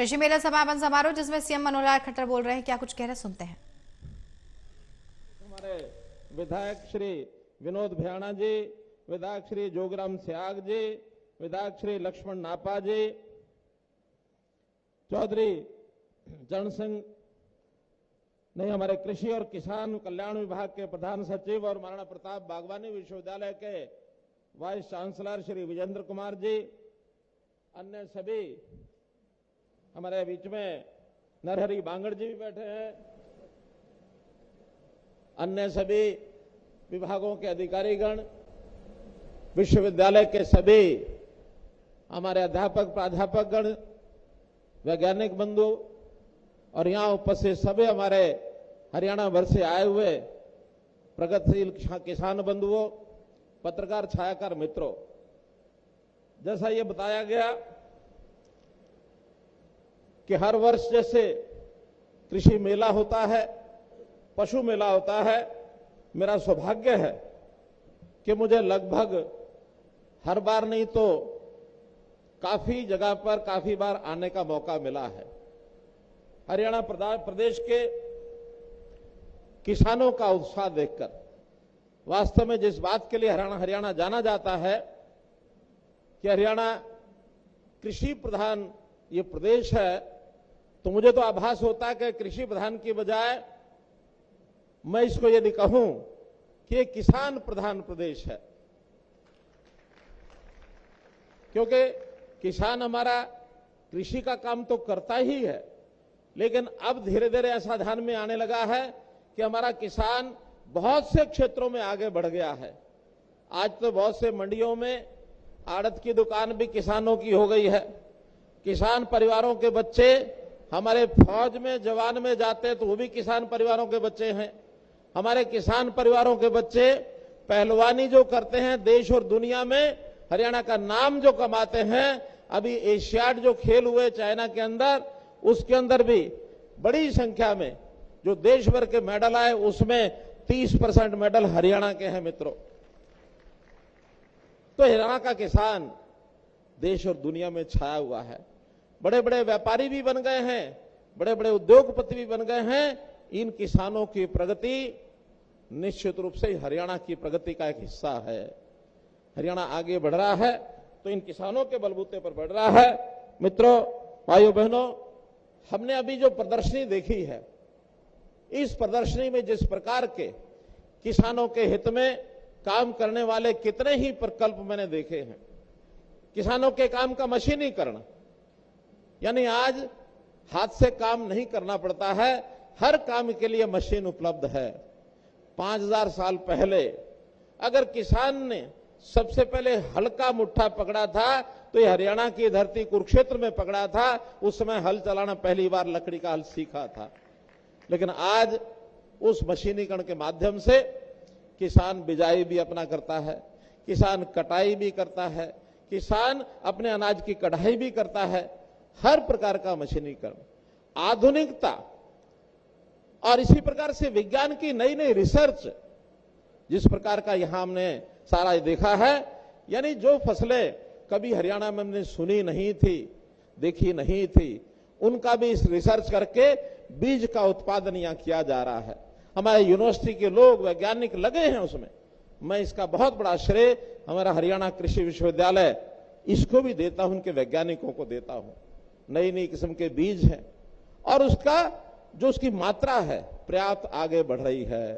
कृषि मेला समापन समारोह जिसमें सीएम मनोहर लाल खट्टर बोल रहे हैं, क्या कुछ कह रहे सुनते हैं। हमारे विधायक श्री विनोद भ्याणा जी, विधायक श्री जोगराम स्याग जी, विधायक श्री लक्ष्मण नापा जी, चौधरी चरण सिंह ने हमारे कृषि और किसान कल्याण विभाग के प्रधान सचिव और महाराणा प्रताप बागवानी विश्वविद्यालय के वाइस चांसलर श्री विजेंद्र कुमार जी, अन्य सभी हमारे बीच में नरहरि बांगड़ जी भी बैठे हैं, अन्य सभी विभागों के अधिकारीगण, विश्वविद्यालय के सभी हमारे अध्यापक प्राध्यापकगण, वैज्ञानिक बंधु और यहां उपस्थित सभी हमारे हरियाणा भर से आए हुए प्रगतिशील किसान बंधुओं, पत्रकार छायाकार मित्रों, जैसा ये बताया गया कि हर वर्ष जैसे कृषि मेला होता है, पशु मेला होता है, मेरा सौभाग्य है कि मुझे लगभग हर बार नहीं तो काफी जगह पर काफी बार आने का मौका मिला है। हरियाणा प्रदेश के किसानों का उत्साह देखकर वास्तव में जिस बात के लिए हरियाणा जाना जाता है कि हरियाणा कृषि प्रधान ये प्रदेश है, तो मुझे तो आभास होता है कि कृषि प्रधान की बजाय मैं इसको यदि कहूं कि ये किसान प्रधान प्रदेश है, क्योंकि किसान हमारा कृषि का काम तो करता ही है, लेकिन अब धीरे धीरे ऐसा ध्यान में आने लगा है कि हमारा किसान बहुत से क्षेत्रों में आगे बढ़ गया है। आज तो बहुत से मंडियों में आड़त की दुकान भी किसानों की हो गई है। किसान परिवारों के बच्चे हमारे फौज में जवान में जाते तो वो भी किसान परिवारों के बच्चे हैं। हमारे किसान परिवारों के बच्चे पहलवानी जो करते हैं, देश और दुनिया में हरियाणा का नाम जो कमाते हैं। अभी एशियाड जो खेल हुए चाइना के अंदर, उसके अंदर भी बड़ी संख्या में जो देश भर के मेडल आए, उसमें 30% मेडल हरियाणा के हैं मित्रों। तो हरियाणा का किसान देश और दुनिया में छाया हुआ है। बड़े बड़े व्यापारी भी बन गए हैं, बड़े बड़े उद्योगपति भी बन गए हैं। इन किसानों की प्रगति निश्चित रूप से हरियाणा की प्रगति का एक हिस्सा है। हरियाणा आगे बढ़ रहा है तो इन किसानों के बलबूते पर बढ़ रहा है। मित्रों, भाइयों बहनों, हमने अभी जो प्रदर्शनी देखी है, इस प्रदर्शनी में जिस प्रकार के किसानों के हित में काम करने वाले कितने ही प्रकल्प मैंने देखे हैं। किसानों के काम का मशीनीकरण, यानी आज हाथ से काम नहीं करना पड़ता है, हर काम के लिए मशीन उपलब्ध है। 5000 साल पहले अगर किसान ने सबसे पहले हल्का मुट्ठा पकड़ा था तो ये हरियाणा की धरती कुरुक्षेत्र में पकड़ा था। उस समय हल चलाना पहली बार लकड़ी का हल सीखा था। लेकिन आज उस मशीनीकरण के माध्यम से किसान बिजाई भी अपना करता है, किसान कटाई भी करता है, किसान अपने अनाज की कढ़ाई भी करता है। हर प्रकार का मशीनीकरण, आधुनिकता और इसी प्रकार से विज्ञान की नई नई रिसर्च, जिस प्रकार का यहां हमने सारा देखा है, यानी जो फसलें कभी हरियाणा में हमने सुनी नहीं थी, देखी नहीं थी, उनका भी इस रिसर्च करके बीज का उत्पादन यहां किया जा रहा है। हमारे यूनिवर्सिटी के लोग वैज्ञानिक लगे हैं उसमें। मैं इसका बहुत बड़ा श्रेय हमारा हरियाणा कृषि विश्वविद्यालय इसको भी देता हूं, उनके वैज्ञानिकों को देता हूं। नई नई किस्म के बीज हैं और उसका जो उसकी मात्रा है पर्याप्त आगे बढ़ रही है।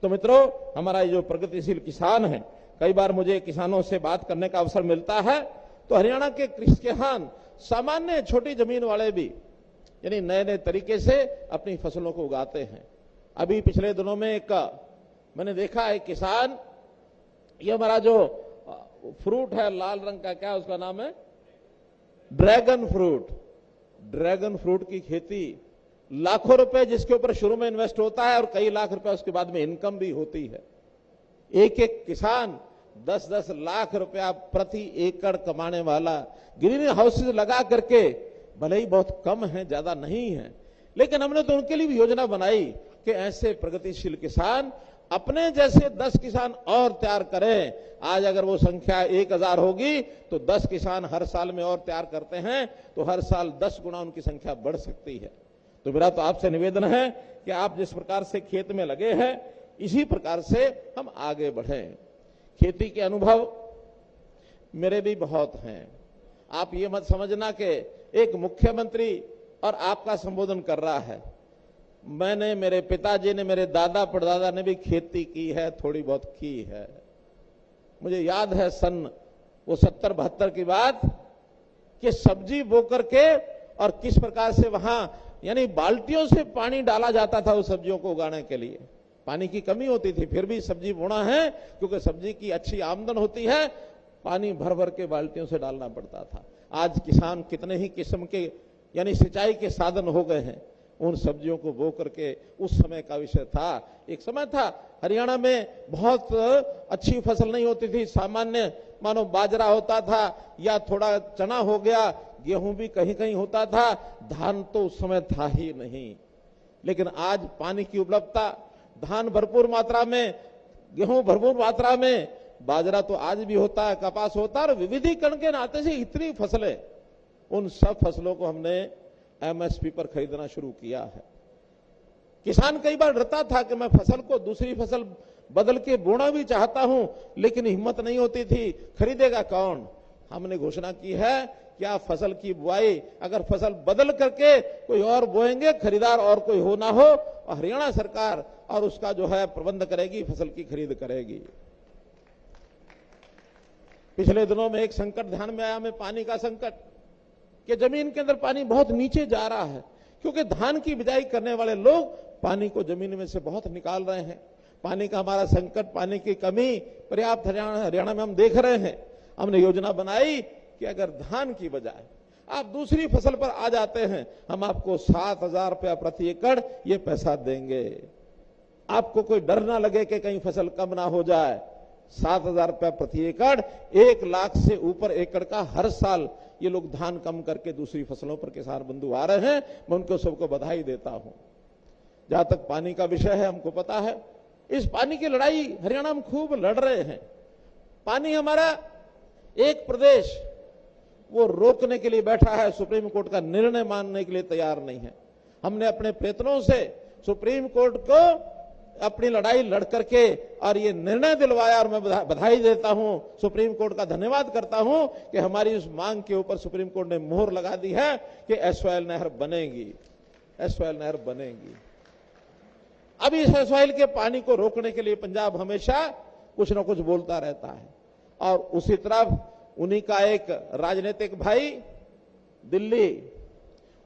तो मित्रों, हमारा ये जो प्रगतिशील किसान है, कई बार मुझे किसानों से बात करने का अवसर मिलता है तो हरियाणा के किसान सामान्य छोटी जमीन वाले भी यानी नए नए तरीके से अपनी फसलों को उगाते हैं। अभी पिछले दिनों में एक मैंने देखा है किसान, ये हमारा जो फ्रूट है लाल रंग का, क्या उसका नाम है, ड्रैगन फ्रूट। ड्रैगन फ्रूट की खेती लाखों रुपए जिसके ऊपर शुरू में इन्वेस्ट होता है और कई लाख रुपए उसके बाद में इनकम भी होती है। एक एक किसान 10-10 लाख रुपया प्रति एकड़ कमाने वाला ग्रीन हाउसेज लगा करके, भले ही बहुत कम है, ज्यादा नहीं है, लेकिन हमने तो उनके लिए भी योजना बनाई कि ऐसे प्रगतिशील किसान अपने जैसे 10 किसान और तैयार करें। आज अगर वो संख्या 1000 होगी तो 10 किसान हर साल में और तैयार करते हैं तो हर साल 10 गुना उनकी संख्या बढ़ सकती है। तो मेरा तो आपसे निवेदन है कि आप जिस प्रकार से खेत में लगे हैं इसी प्रकार से हम आगे बढ़ें। खेती के अनुभव मेरे भी बहुत हैं। आप ये मत समझना कि एक मुख्यमंत्री और आपका संबोधन कर रहा है। मैंने, मेरे पिताजी ने, मेरे दादा परदादा ने भी खेती की है, थोड़ी बहुत की है। मुझे याद है सन वो 70-72 की बात कि सब्जी बो करके और किस प्रकार से वहां यानी बाल्टियों से पानी डाला जाता था उस सब्जियों को उगाने के लिए। पानी की कमी होती थी फिर भी सब्जी बोना है क्योंकि सब्जी की अच्छी आमदन होती है, पानी भर भर के बाल्टियों से डालना पड़ता था। आज किसान कितने ही किस्म के यानी सिंचाई के साधन हो गए हैं उन सब्जियों को बो करके। उस समय का विषय था, एक समय था हरियाणा में बहुत अच्छी फसल नहीं होती थी, सामान्य मानो बाजरा होता था या थोड़ा चना हो गया, गेहूं भी कहीं कहीं होता था, धान तो उस समय था ही नहीं। लेकिन आज पानी की उपलब्धता, धान भरपूर मात्रा में, गेहूं भरपूर मात्रा में, बाजरा तो आज भी होता है, कपास होता है, और विविधीकरण के नाते से इतनी फसलें, उन सब फसलों को हमने एमएसपी पर खरीदना शुरू किया है। किसान कई बार डरता था कि मैं फसल को दूसरी फसल बदल के बोना भी चाहता हूं लेकिन हिम्मत नहीं होती थी, खरीदेगा कौन। हमने घोषणा की है कि आप फसल की बुआई अगर फसल बदल करके कोई और बोएंगे, खरीदार और कोई हो ना हो, और हरियाणा सरकार और उसका जो है प्रबंध करेगी, फसल की खरीद करेगी। पिछले दिनों में एक संकट ध्यान में आया, में पानी का संकट, कि जमीन के अंदर पानी बहुत नीचे जा रहा है क्योंकि धान की बिजाई करने वाले लोग पानी को जमीन में से बहुत निकाल रहे हैं। पानी का हमारा संकट, पानी की कमी पर्याप्त हरियाणा में हम देख रहे हैं। हमने योजना बनाई कि अगर धान की बजाय आप दूसरी फसल पर आ जाते हैं, हम आपको 7,000 रुपया प्रति एकड़ ये पैसा देंगे। आपको कोई डर ना लगे कि कहीं फसल कम ना हो जाए। 7,000 रुपया प्रति एकड़, 1 लाख से ऊपर एकड़ का हर साल ये लोग धान कम करके दूसरी फसलों पर किसान बंधु आ रहे हैं। मैं उनको सबको बधाई देता हूं। जहां तक पानी का विषय है, हमको पता है इस पानी की लड़ाई हरियाणा में खूब लड़ रहे हैं। पानी हमारा एक प्रदेश वो रोकने के लिए बैठा है, सुप्रीम कोर्ट का निर्णय मानने के लिए तैयार नहीं है। हमने अपने प्रयत्नों से सुप्रीम कोर्ट को अपनी लड़ाई लड़ करके और ये निर्णय दिलवाया, और मैं बधाई देता हूं, सुप्रीम कोर्ट का धन्यवाद करता हूं कि हमारी उस मांग के ऊपर सुप्रीम कोर्ट ने मोहर लगा दी है कि एसवाइएल नहर बनेगी, एसवाइएल नहर बनेगी। अब इस एसवाइएल के पानी को रोकने के लिए पंजाब हमेशा कुछ ना कुछ बोलता रहता है, और उसी तरफ उन्हीं का एक राजनीतिक भाई दिल्ली,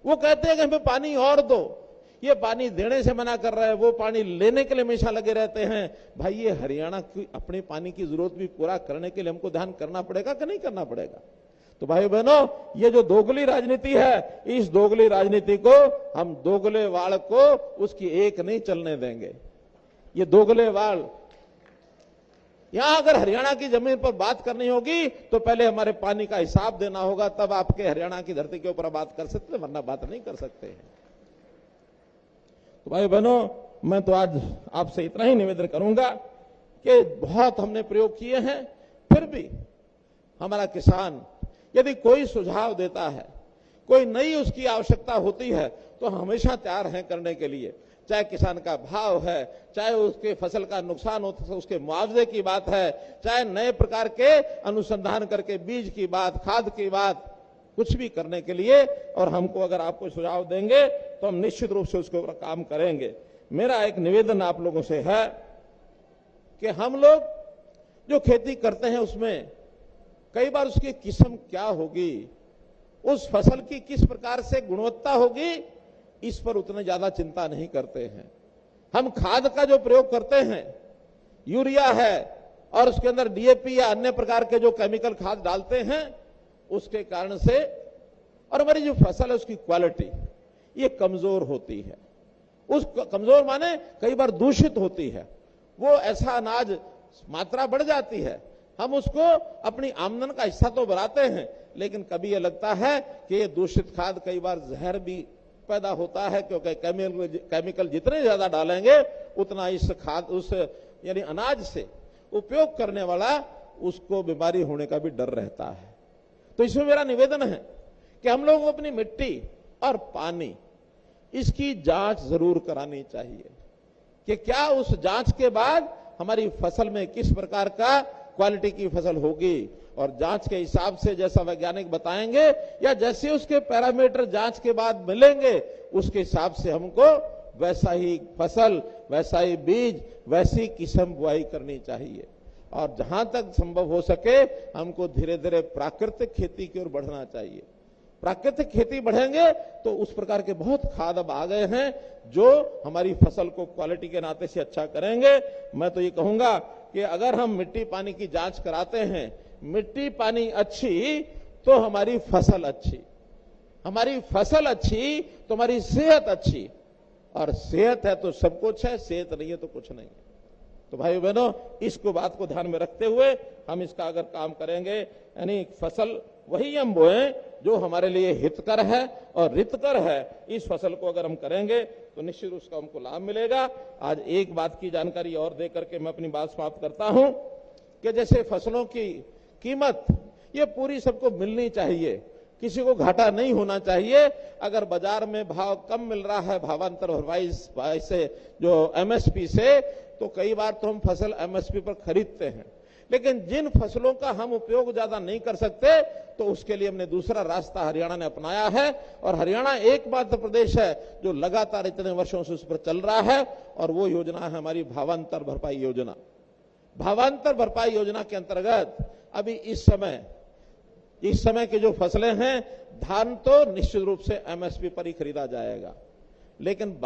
वो कहते हैं कि हमें पानी और दो। ये पानी देने से मना कर रहा है, वो पानी लेने के लिए हमेशा लगे रहते हैं। भाई ये हरियाणा की अपने पानी की जरूरत भी पूरा करने के लिए हमको ध्यान करना पड़ेगा कि नहीं करना पड़ेगा। तो भाई बहनों, ये जो दोगली राजनीति है, इस दोगली राजनीति को हम दोगले वाल को उसकी एक नहीं चलने देंगे। ये दोगले वाल, यहां अगर हरियाणा की जमीन पर बात करनी होगी तो पहले हमारे पानी का हिसाब देना होगा, तब आपके हरियाणा की धरती के ऊपर बात कर सकते, वरना बात नहीं कर सकते हैं। तो भाई बहनों, मैं तो आज आपसे इतना ही निवेदन करूंगा कि बहुत हमने प्रयोग किए हैं, फिर भी हमारा किसान यदि कोई सुझाव देता है, कोई नई उसकी आवश्यकता होती है, तो हमेशा तैयार हैं करने के लिए। चाहे किसान का भाव है, चाहे उसके फसल का नुकसान हो तो उसके मुआवजे की बात है, चाहे नए प्रकार के अनुसंधान करके बीज की बात, खाद की बात, कुछ भी करने के लिए, और हमको अगर आप कोई सुझाव देंगे तो हम निश्चित रूप से उसके ऊपर काम करेंगे। मेरा एक निवेदन आप लोगों से है कि हम लोग जो खेती करते हैं उसमें कई बार उसकी किस्म क्या होगी, उस फसल की किस प्रकार से गुणवत्ता होगी, इस पर उतने ज्यादा चिंता नहीं करते हैं। हम खाद का जो प्रयोग करते हैं, यूरिया है और उसके अंदर डीएपी या अन्य प्रकार के जो केमिकल खाद डालते हैं, उसके कारण से और हमारी जो फसल है उसकी क्वालिटी ये कमजोर होती है। उस कमजोर माने कई बार दूषित होती है। वो ऐसा अनाज मात्रा बढ़ जाती है, हम उसको अपनी आमदन का हिस्सा तो बनाते हैं, लेकिन कभी ये लगता है कि ये दूषित खाद कई बार जहर भी पैदा होता है, क्योंकि केमिकल जितने ज्यादा डालेंगे उतना इस खाद उस यानी अनाज से उपयोग करने वाला, उसको बीमारी होने का भी डर रहता है। तो इसमें मेरा निवेदन है कि हम लोगों को अपनी मिट्टी और पानी, इसकी जांच जरूर करानी चाहिए कि क्या उस जांच के बाद हमारी फसल में किस प्रकार का क्वालिटी की फसल होगी, और जांच के हिसाब से जैसा वैज्ञानिक बताएंगे या जैसे उसके पैरामीटर जांच के बाद मिलेंगे, उसके हिसाब से हमको वैसा ही फसल, वैसा ही बीज, वैसी किस्म बुआई करनी चाहिए। और जहां तक संभव हो सके हमको धीरे धीरे प्राकृतिक खेती की ओर बढ़ना चाहिए। प्राकृतिक खेती बढ़ेंगे तो उस प्रकार के बहुत खाद अब आ गए हैं जो हमारी फसल को क्वालिटी के नाते से अच्छा करेंगे। मैं तो ये कहूंगा कि अगर हम मिट्टी पानी की जांच कराते हैं, मिट्टी पानी अच्छी तो हमारी फसल अच्छी, हमारी फसल अच्छी तो हमारी सेहत अच्छी, और सेहत है तो सब कुछ है, सेहत नहीं है तो कुछ नहीं है। तो भाई बहनों, इसको बात को ध्यान में रखते हुए हम इसका अगर काम करेंगे, यानी फसल वही हम बोएं जो हमारे लिए हितकर है और रितकर है, इस फसल को अगर हम करेंगे तो निश्चित उसका हमको लाभ मिलेगा। आज एक बात की जानकारी और दे करके मैं अपनी बात समाप्त करता हूं कि जैसे फसलों की कीमत ये पूरी सबको मिलनी चाहिए, किसी को घाटा नहीं होना चाहिए। अगर बाजार में भाव कम मिल रहा है भावांतर भरपाई से, जो एमएसपी से, तो कई बार तो हम फसल एमएसपी पर खरीदते हैं, लेकिन जिन फसलों का हम उपयोग ज्यादा नहीं कर सकते तो उसके लिए हमने दूसरा रास्ता हरियाणा ने अपनाया है। और हरियाणा एकमात्र प्रदेश है जो लगातार इतने वर्षों से उस पर चल रहा है, और वो योजना है हमारी भावांतर भरपाई योजना। भावांतर भरपाई योजना के अंतर्गत अभी इस समय की जो फसलें हैं, धान तो निश्चित रूप से एमएसपी पर ही खरीदा जाएगा, लेकिन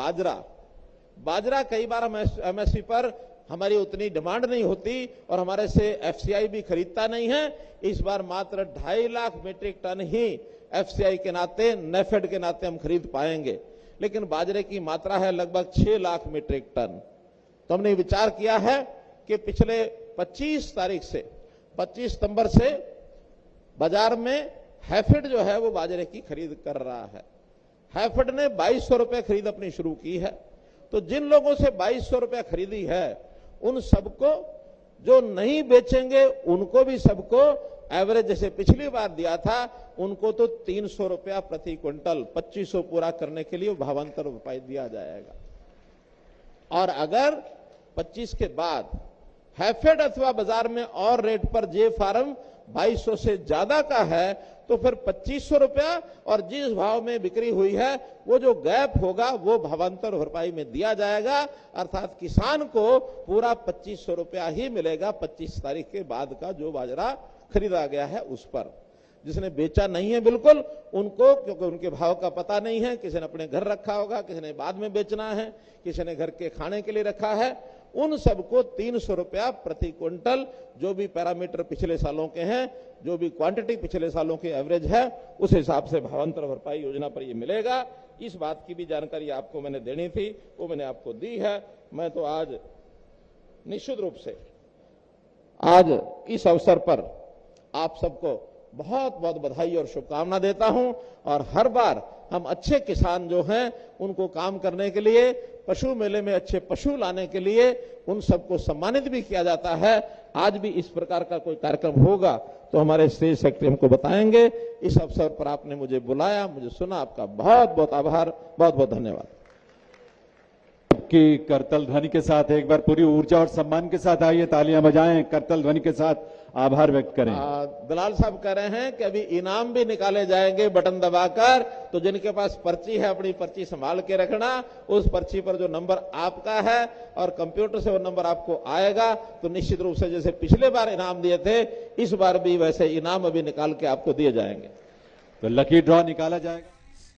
बाजरा कई बार एमएसपी पर हमारी उतनी डिमांड नहीं होती और हमारे से एफसीआई भी खरीदता नहीं है। इस बार मात्र 2.5 लाख मीट्रिक टन ही एफसीआई के नाते, नेफेड के नाते हम खरीद पाएंगे, लेकिन बाजरे की मात्रा है लगभग 6 लाख मीट्रिक टन। तो हमने विचार किया है कि पिछले 25 सितंबर से बाजार में हैफेड जो है वो बाजरे की खरीद कर रहा है। हैफेड ने 2200 रुपए खरीद अपनी शुरू की है। तो जिन लोगों से 2200 रुपए खरीदी है, उन सबको जो नहीं बेचेंगे उनको भी सबको एवरेज जैसे पिछली बार दिया था, उनको तो 300 रुपया प्रति क्विंटल 2500 पूरा करने के लिए भावांतर भरपाई दिया जाएगा। और अगर 25 के बाद हैफेड अथवा बाजार में और रेट पर जे फार्म 2200 से ज्यादा का है तो फिर 2500 रुपया, और जिस भाव में बिक्री हुई है वो जो गैप होगा वो भावांतर भरपाई में दिया जाएगा। अर्थात किसान को पूरा 2500 रुपया ही मिलेगा 25 तारीख के बाद का जो बाजरा खरीदा गया है उस पर। जिसने बेचा नहीं है बिल्कुल उनको, क्योंकि उनके भाव का पता नहीं है, किसी ने अपने घर रखा होगा, किसी ने बाद में बेचना है, किसी ने घर के खाने के लिए रखा है, उन सबको 300 रुपया प्रति क्विंटल, जो भी पैरामीटर पिछले सालों के हैं, जो भी क्वांटिटी पिछले सालों की एवरेज है, उस हिसाब से भावांतर भरपाई योजना पर ये मिलेगा। इस बात की भी जानकारी आपको मैंने देनी थी, वो मैंने आपको दी है। मैं तो आज निश्चित रूप से आज इस अवसर पर आप सबको बहुत बहुत बधाई और शुभकामना देता हूं। और हर बार हम अच्छे किसान जो हैं उनको काम करने के लिए, पशु मेले में अच्छे पशु लाने के लिए उन सबको सम्मानित भी किया जाता है। आज भी इस प्रकार का कोई कार्यक्रम होगा तो हमारे स्टेट सेक्रेटरी हमको बताएंगे। इस अवसर पर आपने मुझे बुलाया, मुझे सुना, आपका बहुत बहुत आभार, बहुत बहुत धन्यवाद। की करतल ध्वनि के साथ एक बार पूरी ऊर्जा और सम्मान के साथ आइए, तालियां बजाएं, करतल ध्वनि के साथ आभार व्यक्त करें। दलाल साहब कह रहे हैं कि अभी इनाम भी निकाले जाएंगे बटन दबाकर, तो जिनके पास पर्ची है अपनी पर्ची संभाल के रखना। उस पर्ची पर जो नंबर आपका है और कंप्यूटर से वो नंबर आपको आएगा, तो निश्चित रूप से जैसे पिछले बार इनाम दिए थे, इस बार भी वैसे इनाम अभी निकाल के आपको दिए जाएंगे। तो लकी ड्रॉ निकाला जाएगा।